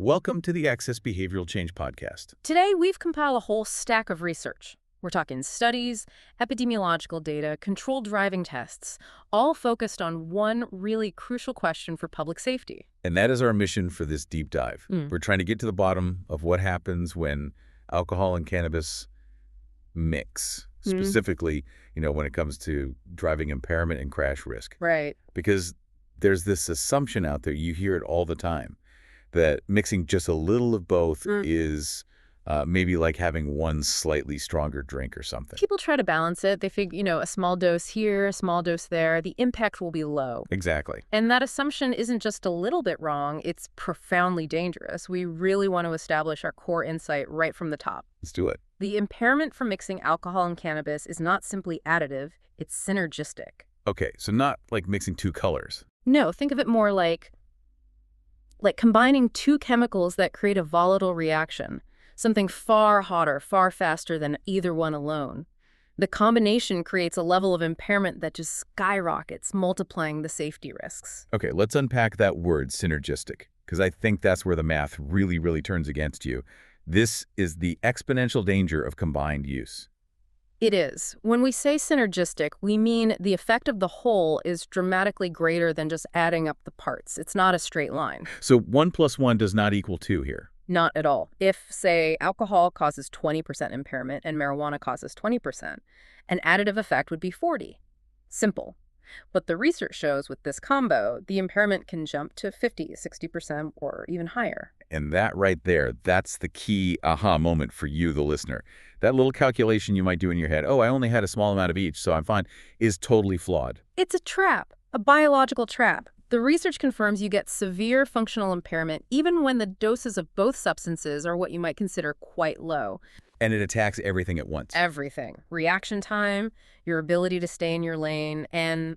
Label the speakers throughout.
Speaker 1: Welcome to the Access Behavioral Change Podcast.
Speaker 2: Today, we've compiled a whole stack of research. We're talking studies, epidemiological data, controlled driving tests, all focused on one really crucial question for public safety.
Speaker 1: And that is our mission for this deep dive. We're trying to get to the bottom of what happens when alcohol and cannabis mix, specifically, when it comes to driving impairment and crash risk.
Speaker 2: Right.
Speaker 1: Because there's this assumption out there, you hear it all the time, that mixing just a little of both is maybe like having one slightly stronger drink or something.
Speaker 2: People try to balance it. They figure, a small dose here, a small dose there. The impact will be low.
Speaker 1: Exactly.
Speaker 2: And that assumption isn't just a little bit wrong. It's profoundly dangerous. We really want to establish our core insight right from the top.
Speaker 1: Let's do it.
Speaker 2: The impairment from mixing alcohol and cannabis is not simply additive. It's synergistic.
Speaker 1: Okay, so not like mixing two colors.
Speaker 2: No, think of it more like combining two chemicals that create a volatile reaction. Something far hotter, far faster than either one alone. The combination creates a level of impairment that just skyrockets, multiplying the safety risks.
Speaker 1: Okay, let's unpack that word, synergistic, because I think that's where the math really, really turns against you. This is the exponential danger of combined use.
Speaker 2: It is. When we say synergistic, we mean the effect of the whole is dramatically greater than just adding up the parts. It's not a straight line.
Speaker 1: So 1 + 1 does not equal 2 here.
Speaker 2: Not at all. If, say, alcohol causes 20% impairment and marijuana causes 20%, an additive effect would be 40. Simple. But the research shows with this combo, the impairment can jump to 50, 60%, or even higher.
Speaker 1: And that right there, that's the key aha moment for you, the listener. That little calculation you might do in your head, oh, I only had a small amount of each, so I'm fine, is totally flawed.
Speaker 2: It's a trap, a biological trap. The research confirms you get severe functional impairment even when the doses of both substances are what you might consider quite low.
Speaker 1: And it attacks everything at once.
Speaker 2: Everything. Reaction time, your ability to stay in your lane, and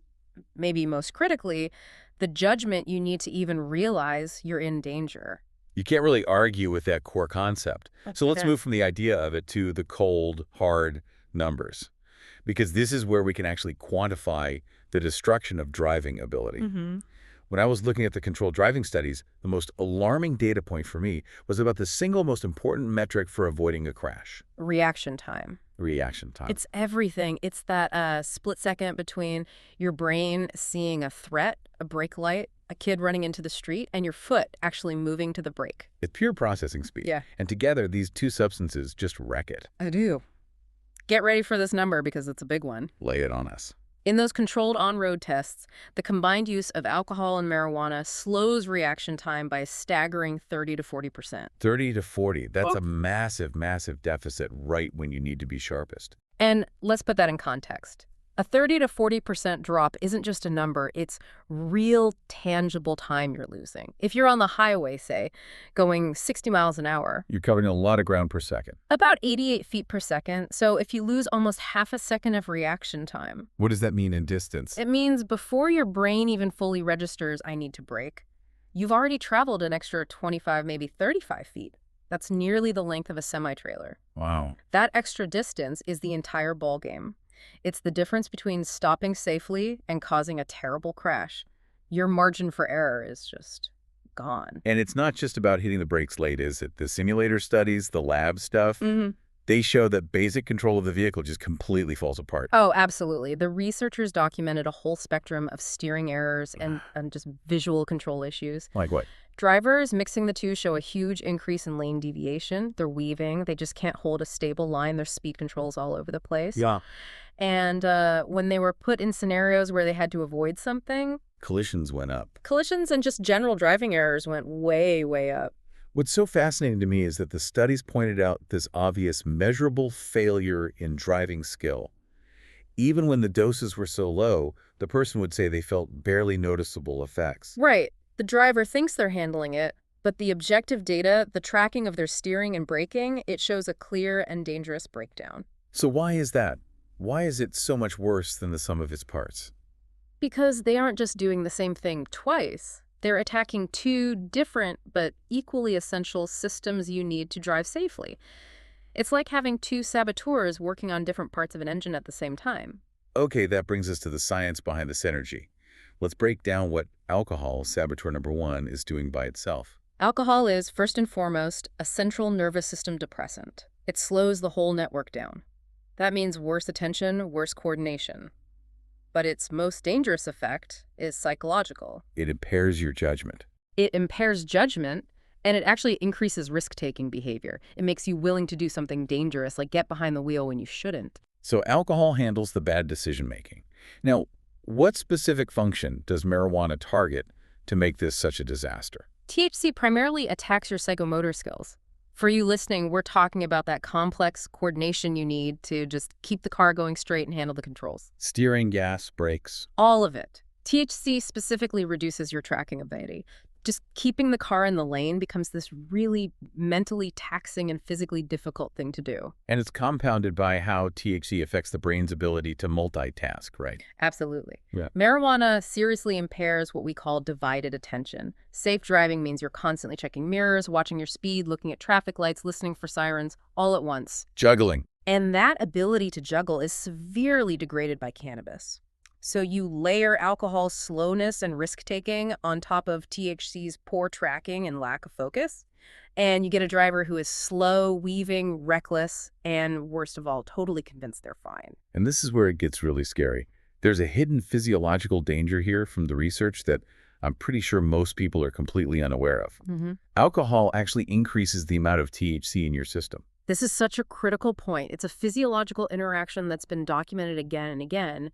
Speaker 2: maybe most critically, the judgment you need to even realize you're in danger.
Speaker 1: You can't really argue with that core concept. So let's move from the idea of it to the cold, hard numbers, because this is where we can actually quantify the destruction of driving ability. When I was looking at the controlled driving studies, the most alarming data point for me was about the single most important metric for avoiding a crash.
Speaker 2: Reaction time.
Speaker 1: Reaction time.
Speaker 2: It's everything. It's that split second between your brain seeing a threat, a brake light, a kid running into the street, and your foot actually moving to the brake.
Speaker 1: It's pure processing speed.
Speaker 2: Yeah.
Speaker 1: And together, these two substances just wreck it.
Speaker 2: I do. Get ready for this number because it's a big one.
Speaker 1: Lay it on us.
Speaker 2: In those controlled on-road tests, the combined use of alcohol and marijuana slows reaction time by a staggering 30 to 40%.
Speaker 1: 30 to 40. That's a massive, massive deficit right when you need to be sharpest.
Speaker 2: And let's put that in context. A 30 to 40% drop isn't just a number, it's real, tangible time you're losing. If you're on the highway, say, going 60 miles an hour,
Speaker 1: You're covering a lot of ground per second.
Speaker 2: about 88 feet per second, so if you lose almost half a second of reaction time,
Speaker 1: What does that mean in distance?
Speaker 2: it means before your brain even fully registers, I need to brake, you've already traveled an extra 25, maybe 35 feet. That's nearly the length of a semi-trailer.
Speaker 1: Wow.
Speaker 2: That extra distance is the entire ballgame. It's the difference between stopping safely and causing a terrible crash. Your margin for error is just gone.
Speaker 1: And it's not just about hitting the brakes late, is it? The simulator studies, the lab stuff, they show that basic control of the vehicle just completely falls apart.
Speaker 2: Oh, absolutely. The researchers documented a whole spectrum of steering errors and just visual control issues.
Speaker 1: Like what?
Speaker 2: Drivers mixing the two show a huge increase in lane deviation. They're weaving. They just can't hold a stable line. Their speed control's all over the place.
Speaker 1: Yeah.
Speaker 2: And when they were put in scenarios where they had to avoid something,
Speaker 1: Collisions went up.
Speaker 2: collisions and just general driving errors went way, way up.
Speaker 1: What's so fascinating to me is that the studies pointed out this obvious measurable failure in driving skill. Even when the doses were so low, the person would say they felt barely noticeable effects.
Speaker 2: Right. The driver thinks they're handling it, but the objective data, the tracking of their steering and braking, it shows a clear and dangerous breakdown.
Speaker 1: So why is that? Why is it so much worse than the sum of its parts?
Speaker 2: Because they aren't just doing the same thing twice. They're attacking two different but equally essential systems you need to drive safely. It's like having two saboteurs working on different parts of an engine at the same time.
Speaker 1: Okay, that brings us to the science behind the synergy. Let's break down what alcohol, saboteur number 1, is doing by itself.
Speaker 2: Alcohol is, first and foremost, a central nervous system depressant. It slows the whole network down. That means worse attention, worse coordination. But its most dangerous effect is psychological.
Speaker 1: It impairs your judgment.
Speaker 2: It impairs judgment, and it actually increases risk-taking behavior. It makes you willing to do something dangerous, like get behind the wheel when you shouldn't.
Speaker 1: So alcohol handles the bad decision-making. Now, what specific function does marijuana target to make this such a disaster?
Speaker 2: THC primarily attacks your psychomotor skills. For you listening, we're talking about that complex coordination you need to just keep the car going straight and handle the controls.
Speaker 1: Steering, gas, brakes.
Speaker 2: All of it. THC specifically reduces your tracking ability. Just keeping the car in the lane becomes this really mentally taxing and physically difficult thing to do.
Speaker 1: And it's compounded by how THC affects the brain's ability to multitask, right?
Speaker 2: Absolutely.
Speaker 1: Yeah.
Speaker 2: Marijuana seriously impairs what we call divided attention. Safe driving means you're constantly checking mirrors, watching your speed, looking at traffic lights, listening for sirens, all at once.
Speaker 1: Juggling.
Speaker 2: And that ability to juggle is severely degraded by cannabis. So you layer alcohol's slowness and risk-taking on top of THC's poor tracking and lack of focus, and you get a driver who is slow, weaving, reckless, and worst of all, totally convinced they're fine.
Speaker 1: And this is where it gets really scary. There's a hidden physiological danger here from the research that I'm pretty sure most people are completely unaware of. Alcohol actually increases the amount of THC in your system.
Speaker 2: This is such a critical point. It's a physiological interaction that's been documented again and again.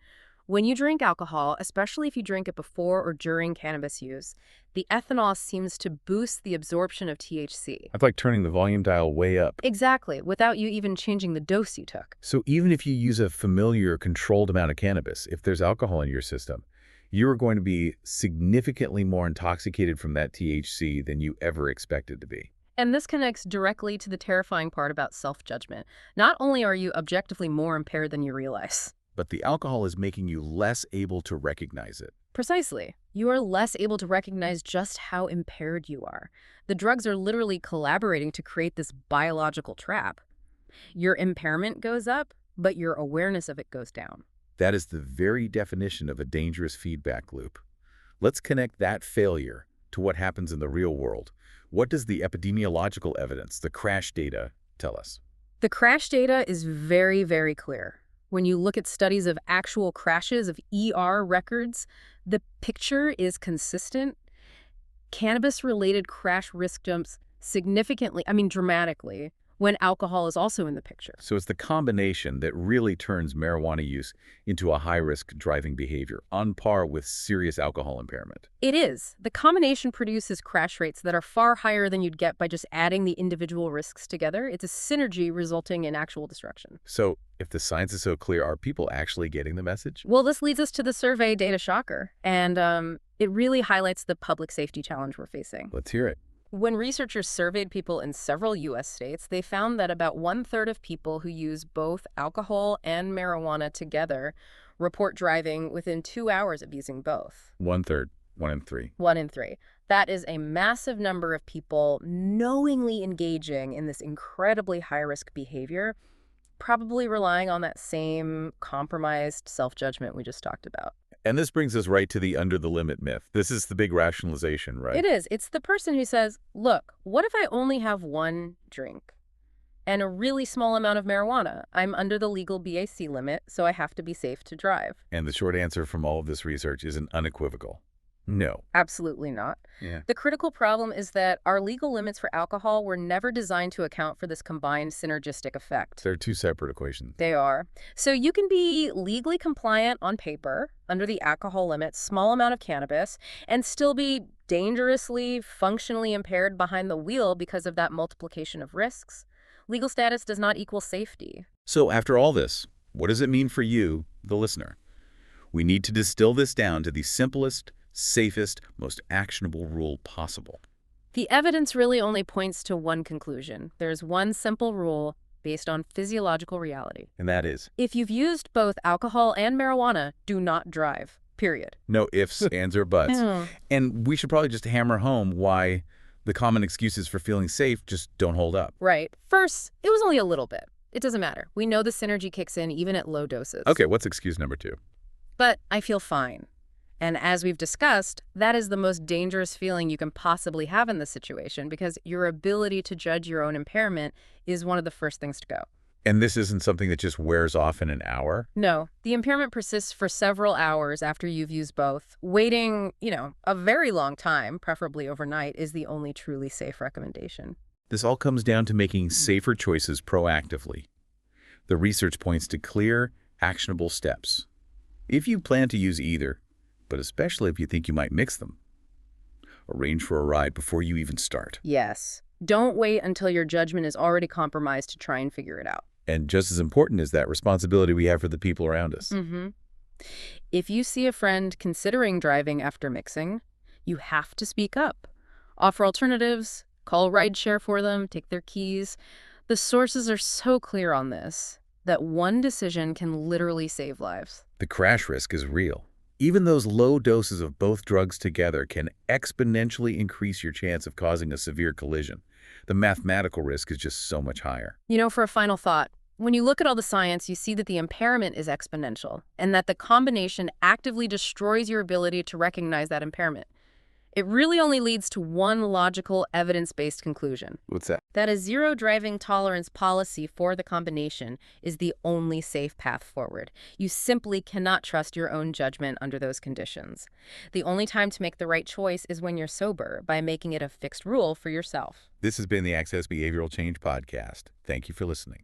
Speaker 2: When you drink alcohol, especially if you drink it before or during cannabis use, the ethanol seems to boost the absorption of THC.
Speaker 1: It's like turning the volume dial way up.
Speaker 2: Exactly, without you even changing the dose you took.
Speaker 1: So even if you use a familiar, controlled amount of cannabis, if there's alcohol in your system, you are going to be significantly more intoxicated from that THC than you ever expected to be.
Speaker 2: And this connects directly to the terrifying part about self-judgment. Not only are you objectively more impaired than you realize,
Speaker 1: but the alcohol is making you less able to recognize it.
Speaker 2: Precisely. You are less able to recognize just how impaired you are. The drugs are literally collaborating to create this biological trap. Your impairment goes up, but your awareness of it goes down.
Speaker 1: That is the very definition of a dangerous feedback loop. Let's connect that failure to what happens in the real world. What does the epidemiological evidence, the crash data, tell us?
Speaker 2: The crash data is very, very clear. When you look at studies of actual crashes of ER records, the picture is consistent. Cannabis-related crash risk jumps significantly, dramatically, when alcohol is also in the picture.
Speaker 1: So it's the combination that really turns marijuana use into a high-risk driving behavior, on par with serious alcohol impairment.
Speaker 2: It is. The combination produces crash rates that are far higher than you'd get by just adding the individual risks together. It's a synergy resulting in actual destruction.
Speaker 1: So if the science is so clear, are people actually getting the message?
Speaker 2: Well, this leads us to the survey data shocker, and it really highlights the public safety challenge we're facing.
Speaker 1: Let's hear it.
Speaker 2: When researchers surveyed people in several U.S. states, they found that about 1/3 of people who use both alcohol and marijuana together report driving within 2 hours of using both.
Speaker 1: 1/3, 1 in 3.
Speaker 2: 1 in 3. That is a massive number of people knowingly engaging in this incredibly high-risk behavior, probably relying on that same compromised self-judgment we just talked about.
Speaker 1: And this brings us right to the under-the-limit myth. This is the big rationalization, right?
Speaker 2: It is. It's the person who says, look, what if I only have one drink and a really small amount of marijuana? I'm under the legal BAC limit, so I have to be safe to drive.
Speaker 1: And the short answer from all of this research is an unequivocal no.
Speaker 2: Absolutely not.
Speaker 1: Yeah.
Speaker 2: The critical problem is that our legal limits for alcohol were never designed to account for this combined synergistic effect.
Speaker 1: They're two separate equations.
Speaker 2: They are. So you can be legally compliant on paper under the alcohol limit, small amount of cannabis, and still be dangerously, functionally impaired behind the wheel because of that multiplication of risks. Legal status does not equal safety.
Speaker 1: So after all this, what does it mean for you, the listener? We need to distill this down to the simplest, safest, most actionable rule possible.
Speaker 2: The evidence really only points to one conclusion. There's one simple rule based on physiological reality.
Speaker 1: And that is?
Speaker 2: If you've used both alcohol and marijuana, do not drive. Period.
Speaker 1: No ifs, ands, or buts. And we should probably just hammer home why the common excuses for feeling safe just don't hold up.
Speaker 2: Right. First, it was only a little bit. It doesn't matter. We know the synergy kicks in even at low doses.
Speaker 1: Okay, what's excuse number 2?
Speaker 2: But I feel fine. And as we've discussed, that is the most dangerous feeling you can possibly have in this situation because your ability to judge your own impairment is one of the first things to go.
Speaker 1: And this isn't something that just wears off in an hour?
Speaker 2: No, the impairment persists for several hours after you've used both. Waiting, a very long time, preferably overnight, is the only truly safe recommendation.
Speaker 1: This all comes down to making safer choices proactively. The research points to clear, actionable steps. If you plan to use either, but especially if you think you might mix them, arrange for a ride before you even start.
Speaker 2: Yes. Don't wait until your judgment is already compromised to try and figure it out.
Speaker 1: And just as important is that responsibility we have for the people around us.
Speaker 2: If you see a friend considering driving after mixing, you have to speak up. Offer alternatives, call rideshare for them, take their keys. The sources are so clear on this that one decision can literally save lives.
Speaker 1: The crash risk is real. Even those low doses of both drugs together can exponentially increase your chance of causing a severe collision. The mathematical risk is just so much higher.
Speaker 2: For a final thought, when you look at all the science, you see that the impairment is exponential and that the combination actively destroys your ability to recognize that impairment. It really only leads to one logical, evidence-based conclusion.
Speaker 1: What's that?
Speaker 2: That a zero driving tolerance policy for the combination is the only safe path forward. You simply cannot trust your own judgment under those conditions. The only time to make the right choice is when you're sober, by making it a fixed rule for yourself.
Speaker 1: This has been the Access Behavioral Change Podcast. Thank you for listening.